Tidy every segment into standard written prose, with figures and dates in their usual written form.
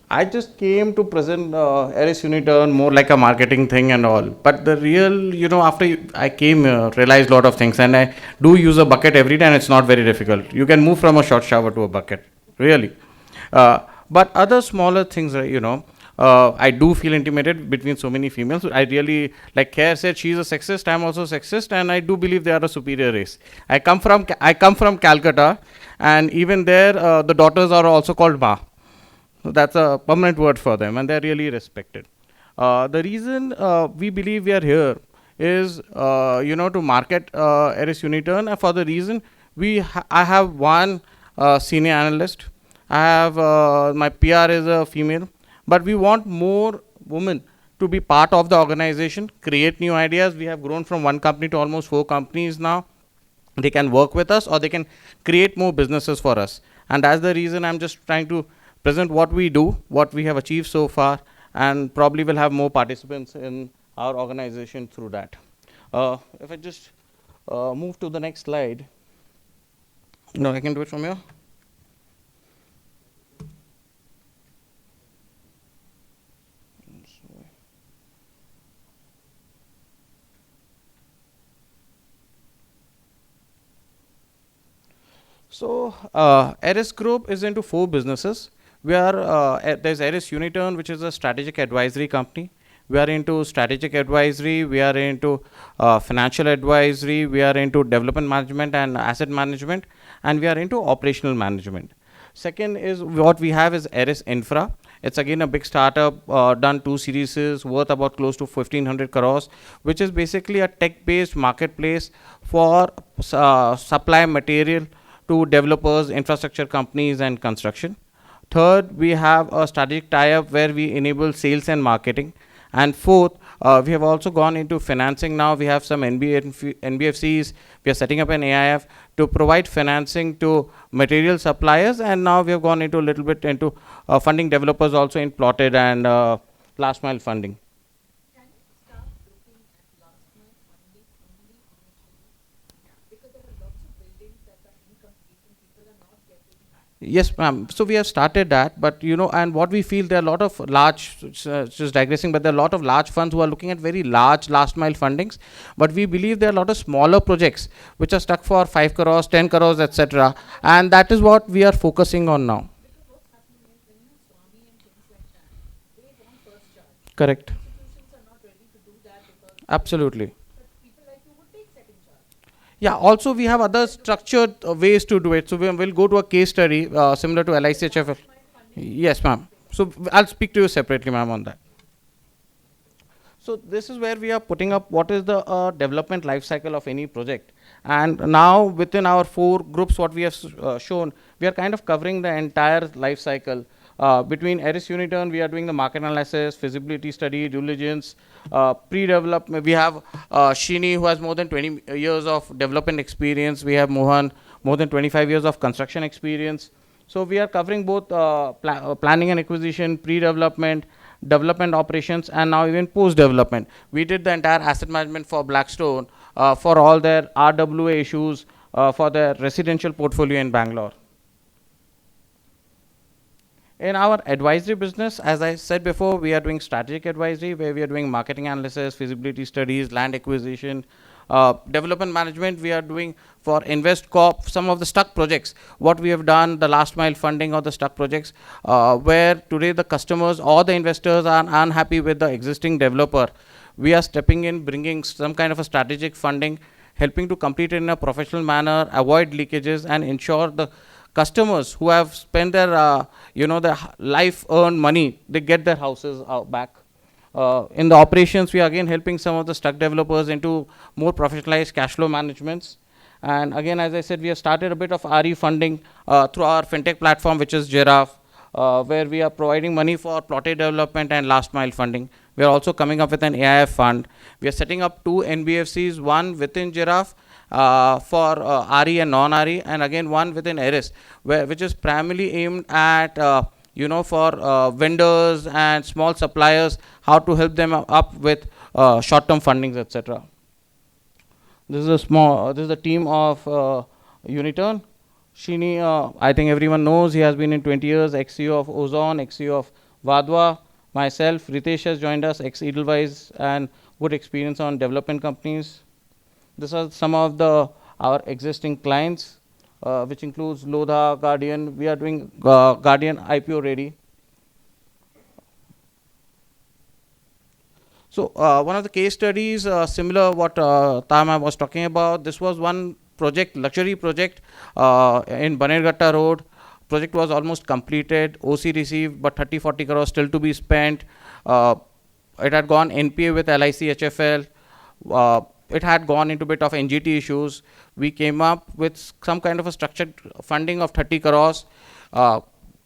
I just came to present ArisUnitern more like a marketing thing and all. But the real, after I came here, realized a lot of things, and I do use a bucket every day, and it's not very difficult. You can move from a short shower to a bucket, really. But other smaller things, I do feel intimidated between so many females. I really, like Kare said, she's a sexist. I'm also sexist, and I do believe they are a superior race. I come from Calcutta, and even there, the daughters are also called Ma. So that's a permanent word for them, and they're really respected. The reason we believe we are here is, to market Eris Unitern. And for the reason I have one senior analyst. I have my PR is a female, but we want more women to be part of the organization, create new ideas. We have grown from one company to almost 4 companies now. They can work with us, or they can create more businesses for us. And that's the reason I'm just trying to present what we do, what we have achieved so far, and probably will have more participants in our organization through that. If I just move to the next slide. No, I can do it from here. So, Eris Group is into 4 businesses. We are there's Eris Unitern, which is a strategic advisory company. We are into strategic advisory. We are into financial advisory. We are into development management and asset management, and we are into operational management. Second is what we have is Eris Infra. It's again a big startup, done 2 series worth about close to 1500 crores, which is basically a tech-based marketplace for supply material to developers, infrastructure companies, and construction. Third, we have a strategic tie-up where we enable sales and marketing. And fourth, we have also gone into financing now. We have some NBFCs. We are setting up an AIF to provide financing to material suppliers. And now we have gone into a little bit into funding developers also in plotted and last mile funding. Yes, ma'am. So we have started that, but and what we feel, there are a lot of large, just digressing, but there are a lot of large funds who are looking at very large last mile fundings. But we believe there are a lot of smaller projects which are stuck for 5 crores, 10 crores, etc. And that is what we are focusing on now. Correct. Absolutely. Yeah, also we have other structured ways to do it. So we'll go to a case study similar to LICHFL. Yes, ma'am. So I'll speak to you separately, ma'am, on that. So this is where we are putting up what is the development life cycle of any project. And now within our 4 groups, what we have shown, we are kind of covering the entire life cycle. Between Eris Unitern, we are doing the market analysis, feasibility study, due diligence, pre-development. We have Shini, who has more than 20 years of development experience. We have Mohan, more than 25 years of construction experience. So we are covering both planning and acquisition, pre-development, development operations, and now even post-development. We did the entire asset management for Blackstone for all their RWA issues for their residential portfolio in Bangalore. In our advisory business, as I said before, we are doing strategic advisory where we are doing marketing analysis, feasibility studies, land acquisition, development management. We are doing for Invest Corp some of the stuck projects. What we have done, the last mile funding of the stuck projects, where today the customers or the investors are unhappy with the existing developer. We are stepping in, bringing some kind of a strategic funding, helping to complete it in a professional manner, avoid leakages, and ensure the customers who have spent their their life earned money, they get their houses back. In the operations, we are again helping some of the stuck developers into more professionalized cash flow managements. And again, as I said, we have started a bit of RE funding through our fintech platform, which is Giraffe, where we are providing money for plotted development and last mile funding. We are also coming up with an AIF fund. We are setting up 2 NBFCs, one within Giraffe for RE and non-RE, and again one within Eris, which is primarily aimed at for vendors and small suppliers, how to help them up with short-term fundings, etc. This is the team of Unitern. Shini, I think everyone knows, he has been in 20 years, ex-CEO of Ozone, ex-CEO of Vadwa, myself, Ritesh has joined us, ex-Edelweiss, and good experience on development companies. These are some of our existing clients, which includes Lodha, Guardian. We are doing Guardian IPO ready. So one of the case studies, similar what Tama was talking about, this was one project, luxury project in Banerghatta Road. Project was almost completed, OC received, but 30-40 crores still to be spent. It had gone NPA with LIC HFL. It had gone into a bit of NGT issues. We came up with some kind of a structured funding of 30 crores.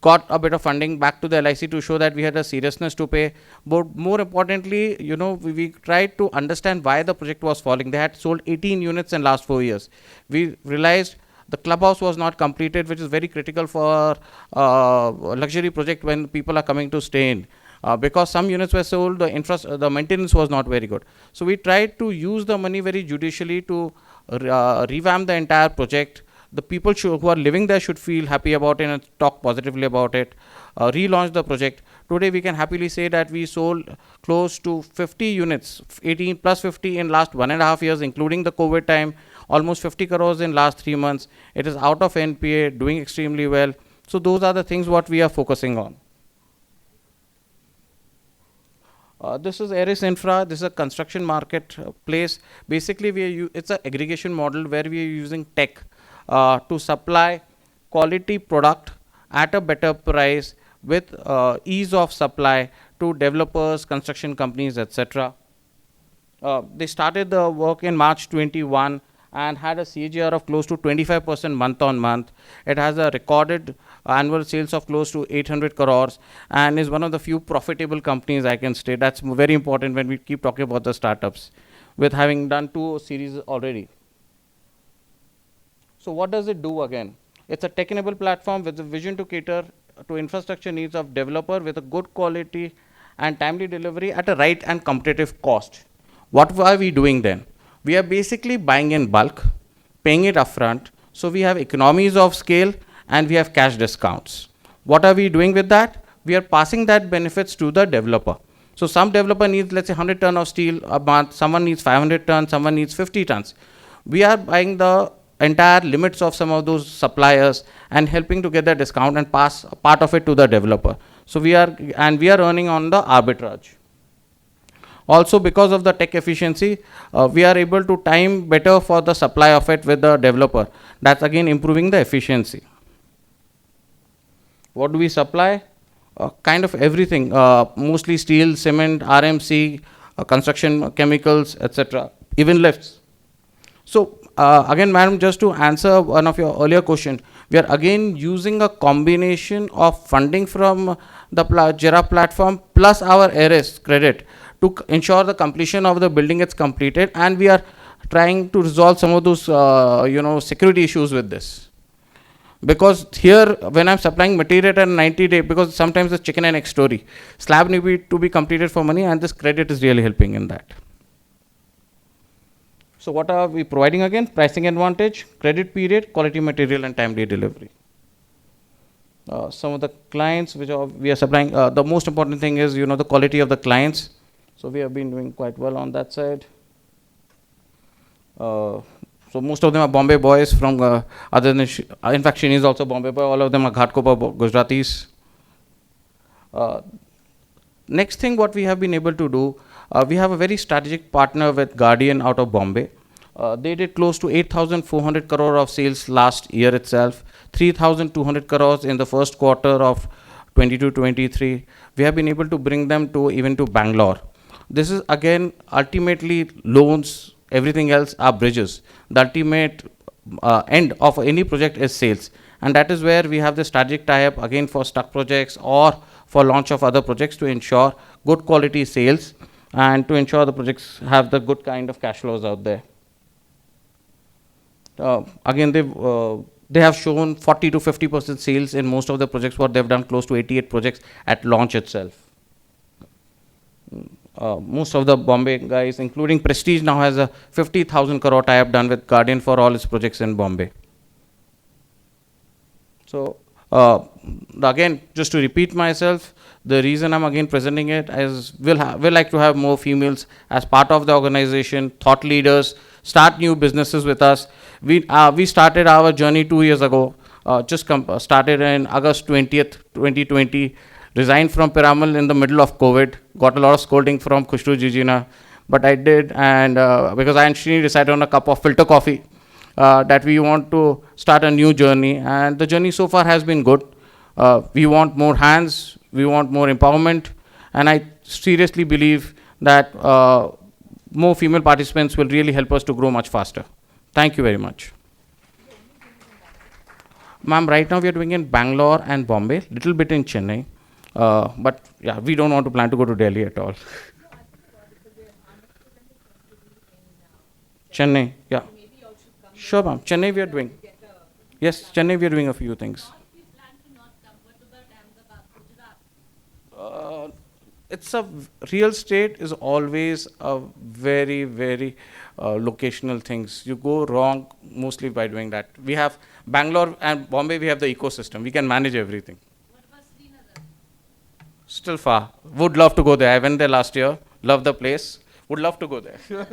Got a bit of funding back to the LIC to show that we had a seriousness to pay. But more importantly, we tried to understand why the project was falling. They had sold 18 units in last 4 years. We realized the clubhouse was not completed, which is very critical for luxury project when people are coming to stay in. Because some units were sold, the maintenance was not very good. So we tried to use the money very judicially to revamp the entire project. The people who are living there should feel happy about it and talk positively about it. Relaunch the project. Today we can happily say that we sold close to 50 units, 18 plus 50 in last 1.5 years, including the COVID time, almost 50 crores in last 3 months. It is out of NPA, doing extremely well. So those are the things what we are focusing on. This is Aris Infra. This is a construction marketplace. Basically, it's an aggregation model where we are using tech to supply quality product at a better price with ease of supply to developers, construction companies, etc. They started the work in March 21 and had a CAGR of close to 25% month on month. It has a recorded annual sales of close to 800 crores and is one of the few profitable companies I can state. That's very important when we keep talking about the startups, with having done 2 series already. So what does it do again? It's a tech-enabled platform with a vision to cater to infrastructure needs of developer with a good quality and timely delivery at a right and competitive cost. What are we doing then? We are basically buying in bulk, paying it upfront. So we have economies of scale and we have cash discounts. What are we doing with that? We are passing that benefits to the developer. So some developer needs, let's say, 100 tons of steel a month, someone needs 500 tons, someone needs 50 tons. We are buying the entire limits of some of those suppliers and helping to get the discount and pass a part of it to the developer. So we are earning on the arbitrage. Also, because of the tech efficiency, we are able to time better for the supply of it with the developer. That's again improving the efficiency. What do we supply? Kind of everything, mostly steel, cement, RMC, construction chemicals, etc., even lifts. So again, madam, just to answer one of your earlier question, we are again using a combination of funding from the JERA platform plus our Aris credit to ensure the completion of the building gets completed, and we are trying to resolve some of those security issues with this. Because here, when I'm supplying material at 90 days, because sometimes it's chicken and egg story, slab need to be completed for money, and this credit is really helping in that. So what are we providing again? Pricing advantage, credit period, quality material, and timely delivery. Some of the clients which we are supplying, the most important thing is the quality of the clients. So we have been doing quite well on that side. So most of them are Bombay boys from other than, in fact, Shini is also Bombay boy. All of them are Ghatkopar Gujaratis. Next thing what we have been able to do, we have a very strategic partner with Guardian out of Bombay. They did close to 8,400 crore of sales last year itself, 3,200 crores in the first quarter of 22-23. We have been able to bring them to even to Bangalore. This is again ultimately loans, everything else are bridges. The ultimate end of any project is sales, and that is where we have the strategic tie-up again for stuck projects or for launch of other projects to ensure good quality sales and to ensure the projects have the good kind of cash flows out there. Again, they have shown 40 to 50% sales in most of the projects. What they've done, close to 88 projects at launch itself. Most of the Bombay guys, including Prestige, now has a 50,000 crore tie-up done with Guardian for all its projects in Bombay. So Uh, Again, just to repeat myself, the reason I'm again presenting it is we'll like to have more females as part of the organization, thought leaders, start new businesses with us. We started our journey 2 years ago. Started in August 20th, 2020. Resigned from Piramal in the middle of COVID. Got a lot of scolding from Khushru Jijina, but I did, and because I and Shrini decided on a cup of filter coffee that we want to start a new journey, and the journey so far has been good. We want more hands, we want more empowerment, and I seriously believe that more female participants will really help us to grow much faster. Thank you very much. Ma'am, right now we are doing in Bangalore and Bombay, little bit in Chennai, but yeah, we don't want to plan to go to Delhi at all. Chennai, yeah. Sure, ma'am. Chennai we are doing. Yes, Chennai we are doing a few things. Uh, it's a real estate is always a very very locational things. You go wrong mostly by doing that. We have Bangalore and Bombay. We have the ecosystem. We can manage everything. Still far. Would love to go there. I went there last year. Love the place. Would love to go there.